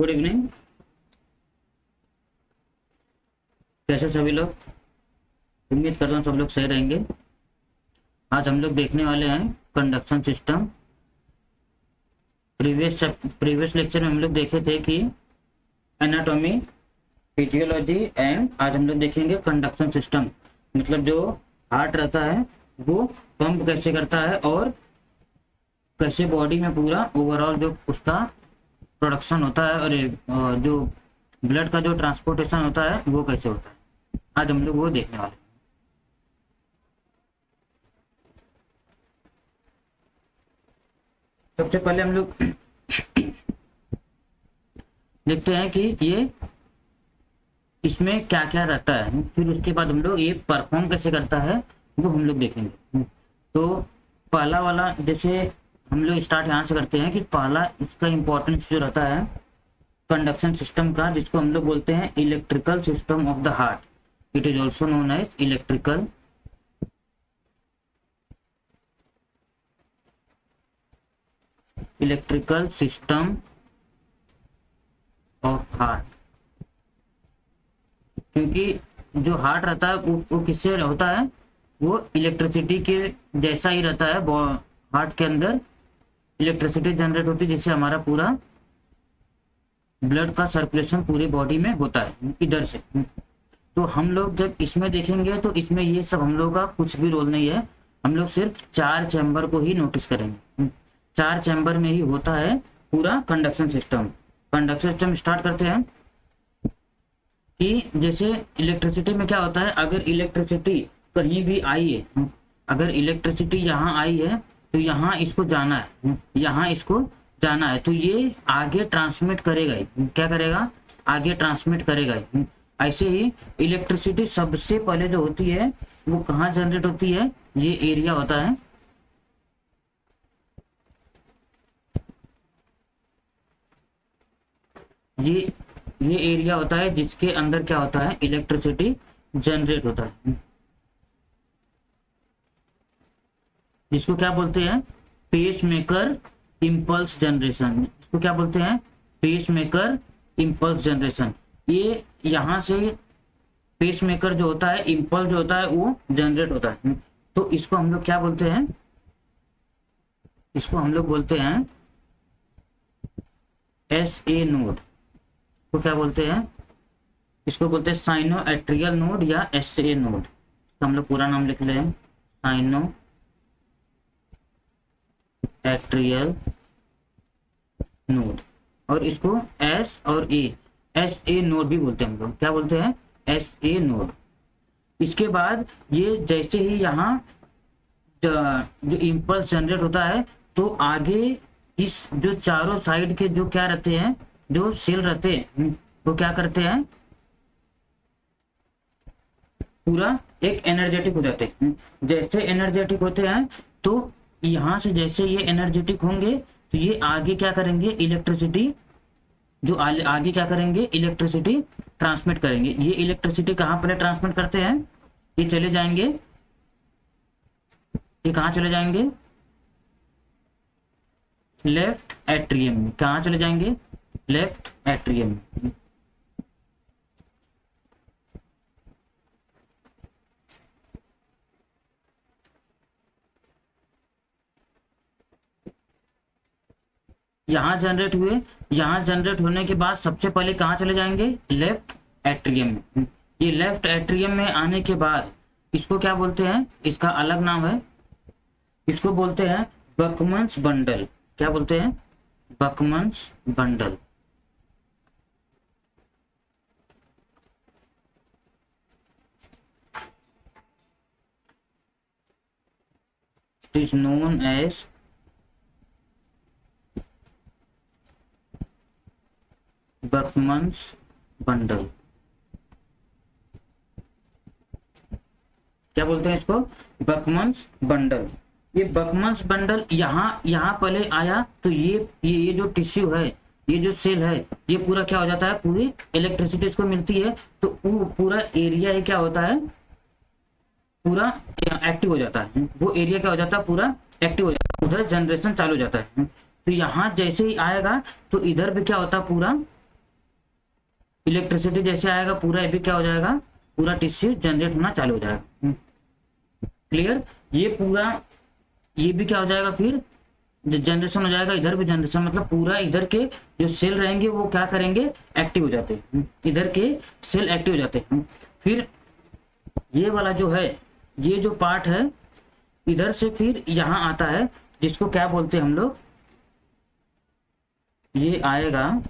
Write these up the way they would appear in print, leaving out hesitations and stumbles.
Good evening. कैसे सभी लोग? उम्मीद कर रहा हूँ सब लोग सही रहेंगे। आज हम लोग देखने वाले हैं कंडक्शन सिस्टम। प्रीवियस लेक्चर में हम लोग देखे थे कि एनाटॉमी, फिजियोलॉजी एंड आज हम लोग देखेंगे कंडक्शन सिस्टम। मतलब जो हार्ट रहता है वो पंप कैसे करता है और कैसे बॉडी में पूरा ओवरऑल जो उसका प्रोडक्शन होता है और जो ब्लड का जो ट्रांसपोर्टेशन होता है वो कैसे होता है। आज हम लोग वो देखने वाले हैं। सबसे पहले हम लोग देखते हैं कि ये इसमें क्या क्या रहता है, फिर उसके बाद हम लोग ये परफॉर्म कैसे करता है वो हम लोग देखेंगे। तो पहला वाला जैसे हम लोग स्टार्ट यहाँ से करते हैं कि पहला इसका इम्पोर्टेंस जो रहता है कंडक्शन सिस्टम का, जिसको हम लोग बोलते हैं electrical system of the heart. It is also known as electrical system of heart. क्योंकि जो हार्ट रहता है वो किससे होता है, वो इलेक्ट्रिसिटी के जैसा ही रहता है। हार्ट के अंदर इलेक्ट्रिसिटी जनरेट होती है जिससे हमारा पूरा ब्लड का सर्कुलेशन पूरी बॉडी में होता है इधर से। तो हम लोग जब इसमें देखेंगे तो इसमें ये सब हम लोग का कुछ भी रोल नहीं है। हम लोग सिर्फ 4 चैम्बर को ही नोटिस करेंगे। 4 चैम्बर में ही होता है पूरा conduction system. Conduction system start करते हैं कि जैसे इलेक्ट्रिसिटी में क्या होता है, अगर इलेक्ट्रिसिटी कहीं भी आई है, अगर इलेक्ट्रिसिटी यहाँ आई है तो यहाँ इसको जाना है, यहाँ इसको जाना है, तो ये आगे ट्रांसमिट करेगा ही। क्या करेगा? आगे ट्रांसमिट करेगा ही। ऐसे ही इलेक्ट्रिसिटी सबसे पहले जो होती है वो कहाँ जनरेट होती है, ये एरिया होता है। ये एरिया होता है जिसके अंदर क्या होता है, इलेक्ट्रिसिटी जनरेट होता है, जिसको क्या बोलते हैं, पेस मेकर इम्पल्स जनरेशन। इसको क्या बोलते हैं? Pacemaker impulse generation. ये यहाँ से पेस मेकर जो होता है, इम्पल्स जो होता है वो जनरेट होता है। तो इसको हम लोग क्या बोलते हैं? इसको हम लोग बोलते हैं SA नोड। तो क्या बोलते हैं? इसको बोलते हैं साइनो एट्रियल नोड या SA नोड। तो हम लोग पूरा नाम लिख लें, साइनो एट्रियल नोड। और इसको S और SA नोड भी बोलते हैं हम लोग। क्या बोलते हैं? SA node. इसके बाद ये जैसे ही यहाँ जो इम्पल्स जनरेट होता है तो आगे इस जो चारों साइड के जो क्या रहते हैं, जो सेल रहते हैं, वो क्या करते हैं, पूरा एक एनर्जेटिक हो जाते हैं। जैसे एनर्जेटिक होते हैं तो यहाँ से जैसे ये एनर्जेटिक होंगे तो ये आगे क्या करेंगे, इलेक्ट्रिसिटी जो आगे क्या करेंगे, इलेक्ट्रिसिटी ट्रांसमिट करेंगे। ये इलेक्ट्रिसिटी कहाँ पहले ट्रांसमिट करते हैं, ये चले जाएंगे, ये कहाँ चले जाएंगे, लेफ्ट एट्रियम में। कहाँ चले जाएंगे? लेफ्ट एट्रियम में। यहाँ जनरेट हुए, यहाँ जनरेट होने के बाद सबसे पहले कहाँ चले जाएंगे, लेफ्ट एट्रियम में। ये लेफ्ट एट्रियम में आने के बाद इसको क्या बोलते हैं, इसका अलग नाम है, इसको बोलते हैं बकमन्स बंडल। क्या बोलते हैं? Bachmann's bundle. It is known as Bachmann's bundle. क्या बोलते हैं इसको? Bachmann's bundle. ये बकमन्स बंडल यहाँ पहले आया तो ये जो टिश्यू है, ये जो सेल है, ये पूरा क्या हो जाता है, पूरी इलेक्ट्रिसिटी इसको मिलती है तो वो पूरा एरिया ये क्या होता है, पूरा एक्टिव हो जाता है। वो एरिया क्या हो जाता है, पूरा एक्टिव हो जाता है, उधर जनरेशन चालू हो जाता है। तो यहाँ जैसे ही आएगा तो इधर भी क्या होता है, पूरा इलेक्ट्रिसिटी जैसे आएगा पूरा ये भी क्या हो जाएगा, पूरा टिश्यू जनरेट होना चालू हो जाएगा। क्लियर। ये पूरा, ये भी क्या हो जाएगा फिर जनरेशन हो जाएगा, इधर भी जनरेशन, मतलब पूरा इधर के जो सेल रहेंगे वो क्या करेंगे, एक्टिव हो जाते हैं, इधर के सेल एक्टिव हो जाते हैं। फिर ये वाला जो है, ये जो पार्ट है इधर से फिर यहाँ आता है, जिसको क्या बोलते हैं हम लोग, ये आएगा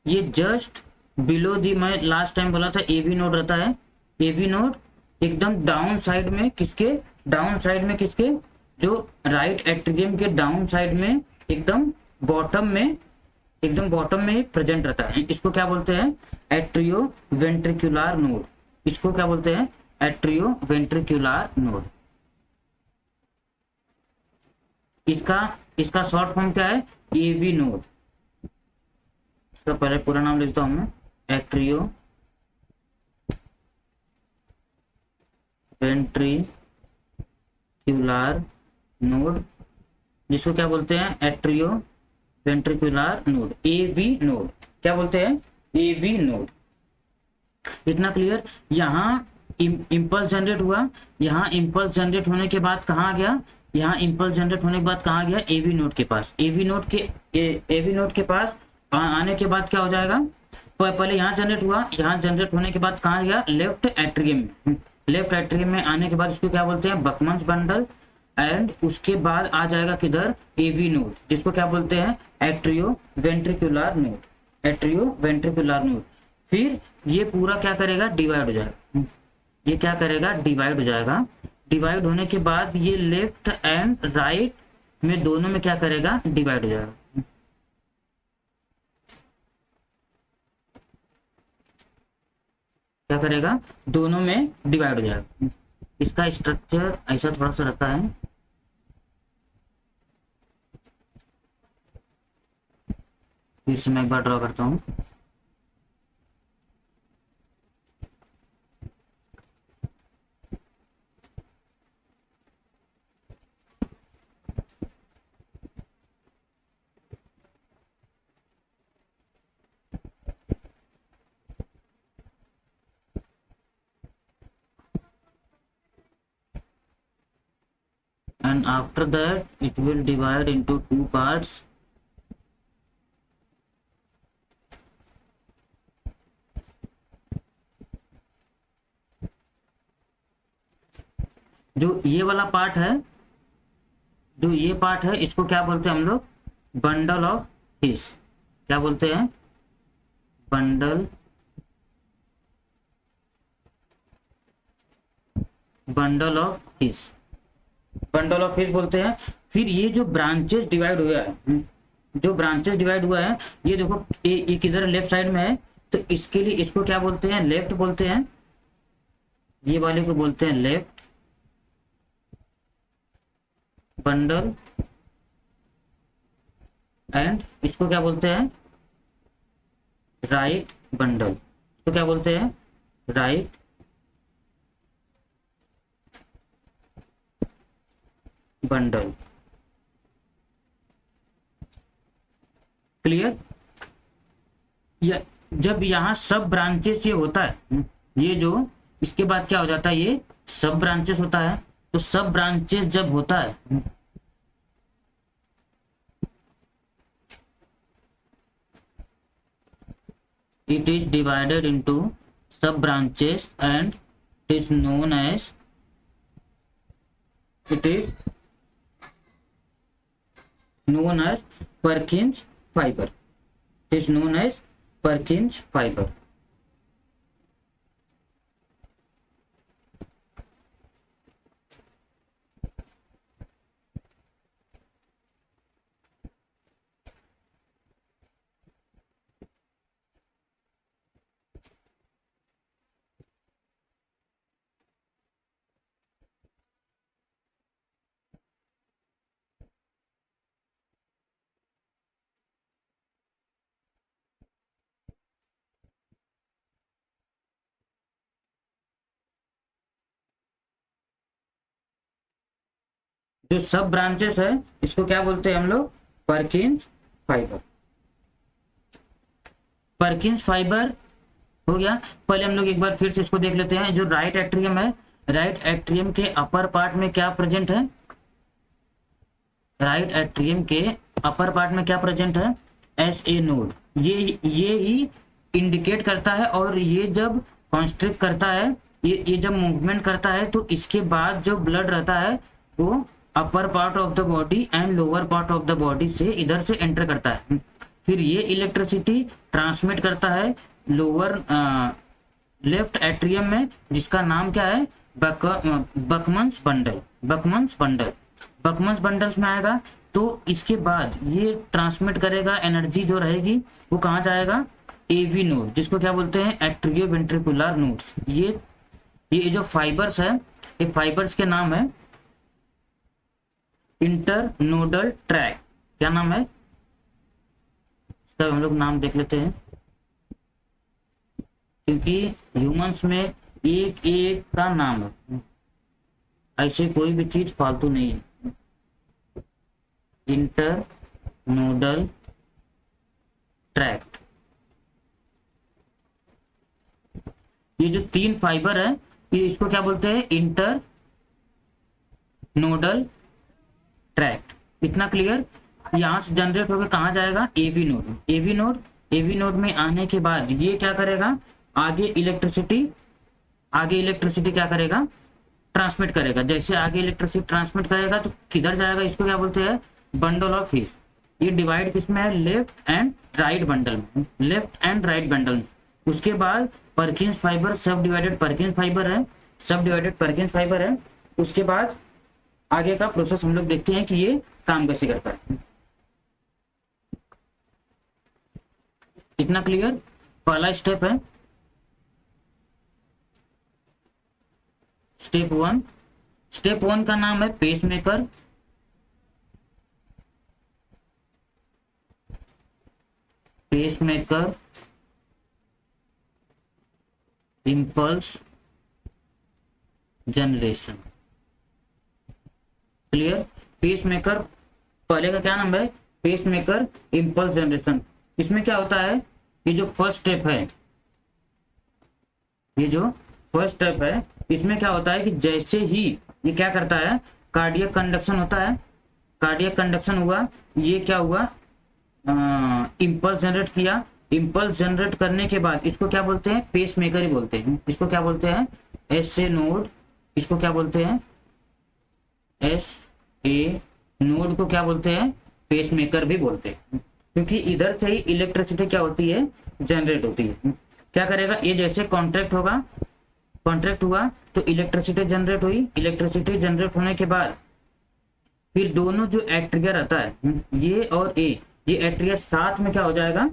ये जस्ट बिलो दी, मैं लास्ट टाइम बोला था एबी नोड रहता है, एबी नोड एकदम डाउन साइड में, किसके डाउन साइड में, किसके जो राइट एट्रियम के डाउन साइड में, एकदम बॉटम में, एकदम बॉटम में प्रेजेंट रहता है। इसको क्या बोलते हैं, एट्रियो वेंट्रिकुलर नोड। इसको क्या बोलते हैं, एट्रियो वेंट्रिकुलर नोड। इसका इसका शॉर्ट फॉर्म क्या है, एबी नोड। इसका पहले पूरा नाम लिखता हूं मैं, एट्रियो वेंट्रिकुलर नोड, जिसको क्या बोलते हैं, atrioventricular node, AV node. क्या बोलते हैं, एवी नोड। इतना क्लियर। यहाँ इम्पल्स जनरेट हुआ, यहाँ इम्पल्स जनरेट होने के बाद कहाँ गया, यहाँ इम्पल्स जनरेट होने के बाद कहाँ गया, एवी नोड के पास। एवी नोड के एवी नोड के पास आने के बाद क्या हो जाएगा, पहले यहाँ जनरेट हुआ, यहाँ जनरेट होने के बाद कहाँ गया, लेफ्ट एट्रियम में। लेफ्ट एट्रियम में आने के बाद इसको क्या बोलते हैं, बकमन्स बंडल। एंड उसके बाद आ जाएगा किधर, एवी नोड, जिसको क्या बोलते हैं, atrioventricular node, atrio ventricular node. फिर ये पूरा क्या करेगा, डिवाइड हो जाएगा। ये क्या करेगा, डिवाइड हो जाएगा। डिवाइड होने के बाद ये लेफ्ट एंड राइट में दोनों में क्या करेगा, डिवाइड हो जाएगा। क्या करेगा, दोनों में डिवाइड हो जाएगा। इसका स्ट्रक्चर ऐसा थोड़ा सा रहता है, फिर से मैं एक बार ड्रॉ करता हूँ। And after that it will divide into two parts. जो ये वाला पार्ट है, जो ये पार्ट है, इसको क्या बोलते हैं हम लोग, बंडल ऑफ हिस। क्या बोलते हैं, bundle, bundle of his, bundle of his बोलते हैं। फिर ये जो ब्रांचेस डिवाइड हुआ है, जो ब्रांचेस डिवाइड हुआ है, ये देखो ये किधर लेफ्ट साइड में है, तो इसके लिए इसको क्या बोलते हैं, लेफ्ट बोलते हैं। ये वाले को बोलते हैं लेफ्ट बंडल, एंड इसको क्या बोलते हैं, राइट बंडल। तो क्या बोलते हैं, राइट बंडल। क्लियर। या जब यहाँ सब ब्रांचेस ये होता है, ये जो इसके बाद क्या हो जाता है, ये सब ब्रांचेस होता है। तो सब ब्रांचेस जब होता है, it is divided into sub branches and it is known as Purkinje fiber. It is known as Purkinje fiber. जो सब ब्रांचेस है इसको क्या बोलते हैं हम लोग, परकिंस फाइबर। परकिंस फाइबर हो गया। पहले हम लोग एक बार फिर से इसको देख लेते हैं। जो राइट एट्रियम है, राइट एट्रियम के अपर पार्ट में क्या प्रेजेंट है? राइट एट्रियम के अपर पार्ट में क्या प्रेजेंट है? SA node. ये ही इंडिकेट करता है, और ये जब कॉन्स्ट्रिक्ट करता है, ये जब मूवमेंट करता है, तो इसके बाद जो ब्लड रहता है वो upper part of the body and lower part of the body से इधर से एंटर करता है। फिर ये इलेक्ट्रिसिटी ट्रांसमिट करता है लोअर लेफ्ट एट्रियम में, जिसका नाम क्या है? बकमन्स बंडल। बकमन्स बंडल, बकमन्स बंडल्स में आएगा। तो इसके बाद ये ट्रांसमिट करेगा, एनर्जी जो रहेगी वो कहाँ जाएगा? AV नोड, जिसको क्या बोलते हैं? Atrio ventricular nodes. ये जो फाइबर्स है, ये फाइबर्स के नाम है इंटरनोडल ट्रैक। क्या नाम है? इसका हम लोग नाम देख लेते हैं, क्योंकि ह्यूमंस में एक एक का नाम है, ऐसे कोई भी चीज फालतू नहीं है। Internodal tract. ये जो 3 फाइबर है, ये इसको क्या बोलते हैं? Internodal tract. इतना क्लियर? यहाँ से जनरेट होकर कहाँ जाएगा? AV node. AV node, AV node में आने के बाद ये क्या करेगा? आगे इलेक्ट्रिसिटी क्या करेगा? ट्रांसमिट करेगा। जैसे आगे इलेक्ट्रिसिटी ट्रांसमिट करेगा तो किधर जाएगा? इसको क्या बोलते हैं? Bundle of heat. ये डिवाइड किसमें है? लेफ्ट एंड राइट बंडल में, लेफ्ट एंड राइट बंडल में। उसके बाद परकिंस फाइबर, सब डिवाइडेड परकिंस फाइबर है, सब डिवाइडेड परकिंस फाइबर है। उसके बाद आगे का प्रोसेस हम लोग देखते हैं कि ये काम कैसे करता है। इतना क्लियर? पहला स्टेप है स्टेप 1। स्टेप 1 का नाम है pacemaker. Pacemaker impulse generation. Clear? Pacemaker पहले का क्या नाम है? Pacemaker impulse generation. इसमें क्या होता है? ये जो फर्स्ट स्टेप है, ये जो फर्स्ट स्टेप है, इसमें क्या होता है कि जैसे ही ये क्या करता है? कार्डियक कंडक्शन होता है। कार्डियक कंडक्शन हुआ, ये क्या हुआ? इम्पल्स जनरेट किया। इम्पल्स जनरेट करने के बाद इसको क्या बोलते हैं? पेसमेकर ही बोलते हैं। इसको क्या बोलते हैं? SA node. इसको क्या बोलते हैं? SA नोड को क्या बोलते हैं? पेसमेकर भी बोलते हैं, क्योंकि इधर से ही इलेक्ट्रिसिटी क्या होती है? जनरेट होती है। क्या करेगा? ये जैसे कॉन्ट्रैक्ट होगा, कॉन्ट्रैक्ट हुआ तो इलेक्ट्रिसिटी जनरेट हुई। इलेक्ट्रिसिटी जनरेट होने के बाद फिर दोनों जो एट्रिया रहता है, ये और ये एट्रिया साथ में क्या हो जाएगा?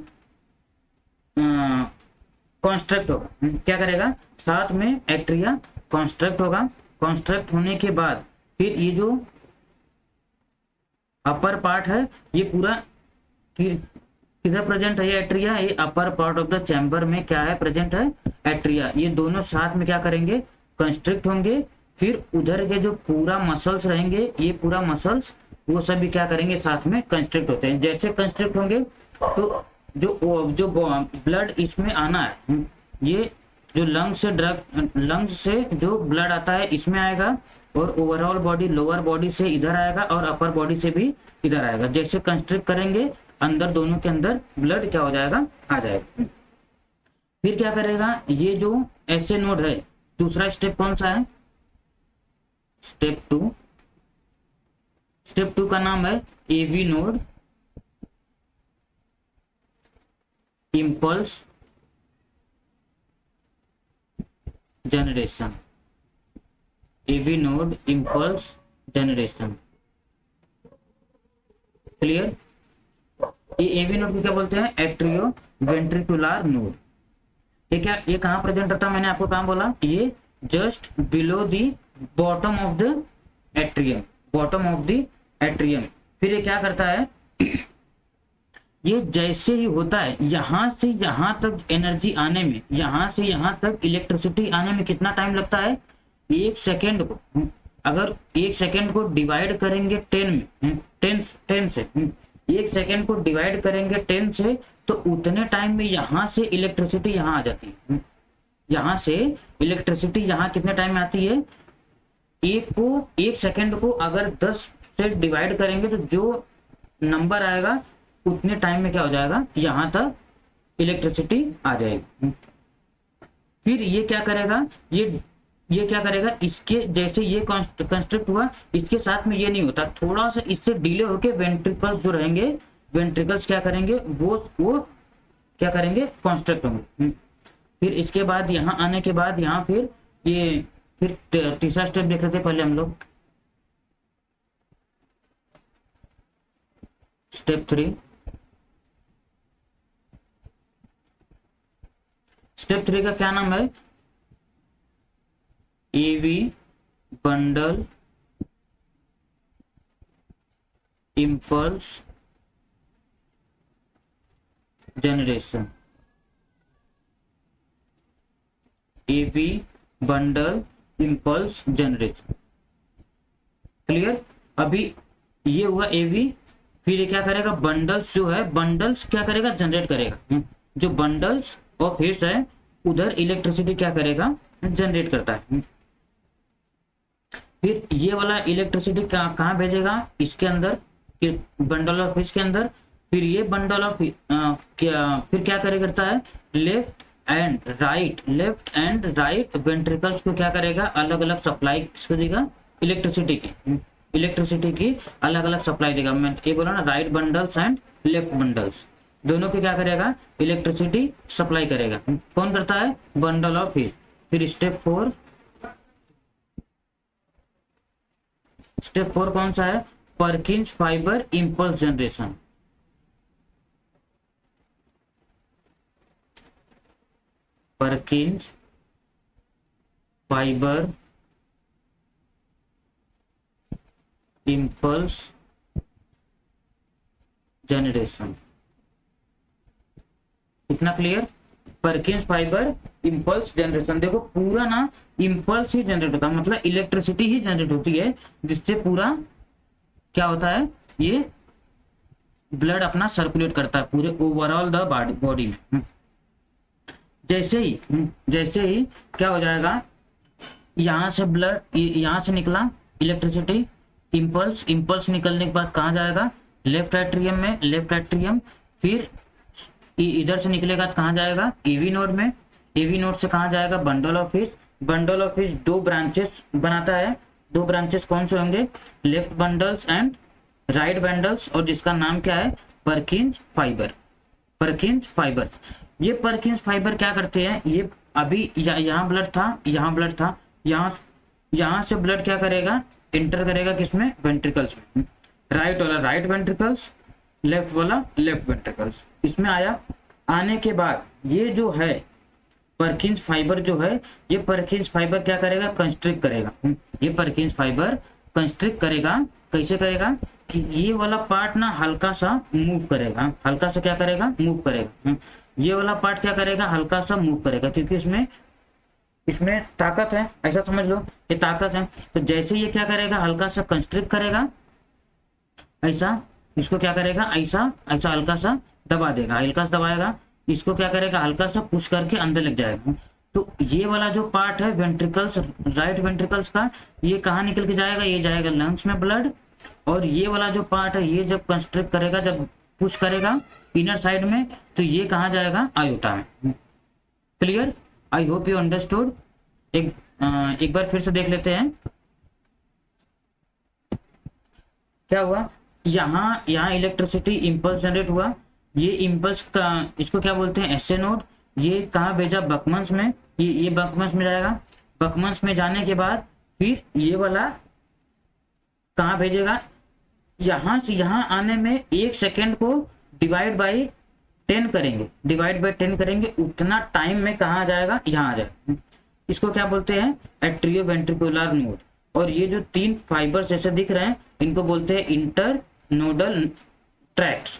कॉन्स्ट्रक्ट होगा। क्या करेगा? साथ में एट्रिया कॉन्स्ट्रक्ट होगा। कॉन्स्ट्रक्ट होने के बाद फिर ये जो अपर पार्ट है, ये पूरा किधर प्रेजेंट है? ये एट्रिया, ये upper part of the chamber में क्या है? प्रेजेंट है एट्रिया। ये दोनों साथ में क्या करेंगे? कंस्ट्रिक्ट होंगे। फिर उधर के जो पूरा मसल्स रहेंगे, ये पूरा मसल्स, वो सब भी क्या करेंगे? साथ में कंस्ट्रिक्ट होते हैं। जैसे कंस्ट्रिक्ट होंगे तो जो ब्लड इसमें आना है, ये जो लंग्स से जो ब्लड आता है इसमें आएगा, और ओवरऑल बॉडी, लोअर बॉडी से इधर आएगा और अपर बॉडी से भी इधर आएगा। जैसे कंस्ट्रिक्ट करेंगे, अंदर दोनों के अंदर ब्लड क्या हो जाएगा? आ जाएगा। फिर क्या करेगा? ये जो SA नोड है, दूसरा स्टेप कौन सा है? स्टेप 2। स्टेप 2 का नाम है AV node impulse generation. AV node impulse generation. Clear? ये AV नोड को क्या बोलते हैं? Atrioventricular node. ये कहाँ प्रेजेंट रहता है? मैंने आपको कहाँ बोला? ये just below the bottom of the atrium, bottom of the atrium. फिर ये क्या करता है? ये जैसे ही होता है, यहाँ से यहाँ तक एनर्जी आने में, यहाँ से यहाँ तक इलेक्ट्रिसिटी आने में कितना टाइम लगता है? 1 सेकेंड को अगर 1 सेकेंड को डिवाइड करेंगे 10 में, 10 से, 1 सेकेंड को डिवाइड करेंगे 10 से तो उतने टाइम में यहाँ से इलेक्ट्रिसिटी यहाँ आ जाती है। यहाँ से इलेक्ट्रिसिटी यहाँ कितने टाइम में आती है, 1 सेकेंड को अगर 10 से डिवाइड करेंगे तो जो नंबर आएगा उतने टाइम में क्या हो जाएगा, यहाँ तक इलेक्ट्रिसिटी आ जाएगी। फिर ये क्या करेगा, ये क्या करेगा, इसके जैसे ये कंस्ट्रक्ट हुआ, इसके साथ में ये नहीं होता, थोड़ा सा इससे डिले होके वेंट्रिकल्स जो रहेंगे, वेंट्रिकल्स क्या करेंगे, वो क्या करेंगे, कंस्ट्रक्ट होंगे। फिर इसके बाद यहाँ आने के बाद यहाँ फिर तीसरा स्टेप देख रहे थे पहले हम लोग, स्टेप 3। स्टेप 3 का क्या नाम है, AV bundle impulse generation. AV bundle impulse generation, clear. अभी ये हुआ एवी, फिर ये क्या करेगा, बंडल्स जो है, बंडल्स क्या करेगा, जनरेट करेगा। जो बंडल्स और हिट्स है उधर इलेक्ट्रिसिटी क्या करेगा, जनरेट करता है। फिर ये वाला इलेक्ट्रिसिटी कहाँ भेजेगा, इसके अंदर, बंडल ऑफ हिट्स के अंदर। फिर ये बंडल ऑफ फिर क्या करे करता है, लेफ्ट एंड राइट वेंट्रिकल्स को क्या करेगा, अलग अलग सप्लाई किसको देगा, इलेक्ट्रिसिटी की अलग अलग सप्लाई देगा। मैं ये बोला ना, right bundles and left bundles दोनों के क्या करेगा, इलेक्ट्रिसिटी सप्लाई करेगा। कौन करता है, बंडल ऑफ हिट्स। फिर स्टेप 4 कौन सा है, Purkinje fibre impulse generation. Purkinje fibre impulse generation, इतना clear. Purkinje fibre impulse generation, देखो पूरा ना इम्पल्स ही जनरेट होता है, मतलब इलेक्ट्रिसिटी ही जनरेट होती है, जिससे पूरा क्या होता है, ये ब्लड अपना सर्कुलेट करता है पूरे ओवरऑल द बॉडी में। जैसे ही क्या हो जाएगा, यहाँ से ब्लड, यहाँ से निकला इलेक्ट्रिसिटी, इम्पल्स निकलने के बाद कहाँ जाएगा, लेफ्ट एट्रियम में, लेफ्ट एट्रियम। फिर इधर से निकलेगा तो कहाँ जाएगा, एवी नोड में, एवी नोड से कहाँ जाएगा, bundle of hits. Bundle of hits 2 branches बनाता है, 2 ब्रांचेस कौन से होंगे, left bundles and right bundles, और जिसका नाम क्या है, परकिंस फाइबर। परकिंस फाइबर्स, ये परकिंस फाइबर क्या करते हैं, ये अभी यहाँ ब्लड था, यहाँ ब्लड था, यहाँ से ब्लड क्या करेगा, इंटर करेगा किसमें, वेंट्रिकल्स में। राइट वाला राइट वेंट्रिकल्स, लेफ्ट वाला लेफ्ट वेंट्रिकल्स, इसमें आया। आने के बाद ये जो है परकिंस फाइबर जो है, ये परकिंस फाइबर क्या करेगा, कंस्ट्रिक्ट करेगा। ये परकिंस फाइबर कंस्ट्रिक्ट करेगा, कैसे करेगा कि ये वाला पार्ट ना हल्का सा मूव करेगा, हल्का सा क्या करेगा, मूव करेगा। ये वाला पार्ट क्या करेगा, हल्का सा मूव करेगा, क्योंकि इसमें ताकत है, ऐसा समझ लो, ये ताकत है। तो जैसे ये क्या करेगा, हल्का सा कंस्ट्रिक्ट करेगा, ऐसा इसको क्या करेगा, ऐसा हल्का सा दबा देगा, हल्का सा दबाएगा, इसको क्या करेगा, हल्का सा पुश करके अंदर लग जाएगा। तो ये वाला जो पार्ट है वेंट्रिकल्स, राइट वेंट्रिकल्स का, ये कहाँ निकल के जाएगा, ये जाएगा लंग्स में ब्लड। और ये वाला जो पार्ट है, ये जब कंस्ट्रिक्ट करेगा, जब पुश करेगा इनर साइड में, तो ये कहाँ जाएगा, आयोटा में। Clear, I hope you understood. एक बार फिर से देख लेते हैं क्या हुआ। यहाँ इलेक्ट्रिसिटी इम्पल्स जनरेट हुआ, ये इम्पल्स का, इसको क्या बोलते हैं, एसए नोड। ये कहाँ भेजा, बकमन्स में, ये बकमन्स में जाएगा। बकमन्स में जाने के बाद फिर ये वाला कहाँ भेजेगा, यहाँ से यहाँ आने में 1 सेकेंड को डिवाइड बाई 10 करेंगे, उतना टाइम में कहाँ जाएगा, यहाँ आ जाएगा। इसको क्या बोलते हैं, एट्रियो वेंट्रिकुलर नोड। और ये जो 3 फाइबर जैसे दिख रहे हैं, इनको बोलते हैं इंटरनोडल ट्रैक्स।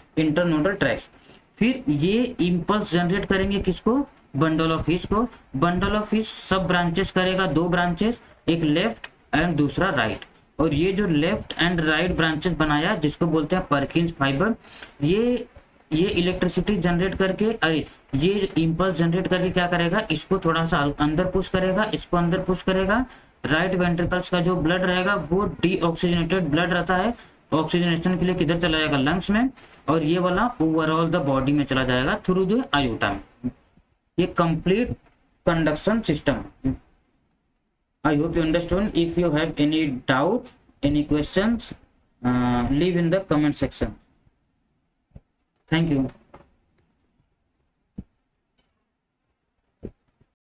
फिर ये इम्पल्स जनरेट करेंगे किसको, बंडल ऑफ हिट्स को। बंडल ऑफ हिट्स सब ब्रांचेस करेगा, 2 ब्रांचेस, एक लेफ्ट एंड दूसरा राइट। और ये जो लेफ्ट एंड राइट ब्रांचेस बनाया जिसको बोलते हैं पर्किंस फाइबर, ये इलेक्ट्रिसिटी जनरेट करके, अरे ये इम्पल्स जनरेट करके क्या करेगा, इसको थोड़ा सा अंदर पुश करेगा, इसको अंदर पुश करेगा। राइट वेंट्रिकल्स का जो ब्लड रहेगा वो डीऑक्सीजनेटेड ब्लड रहता है, ऑक्सीजनेशन के लिए किधर चला जाएगा, लंग्स में, और ये वाला ओवरऑल द बॉडी में चला जाएगा थ्रू द आयोटा में। ये complete conduction system. I hope you understand. If you have any doubt, any questions, leave in the comment section. Thank you.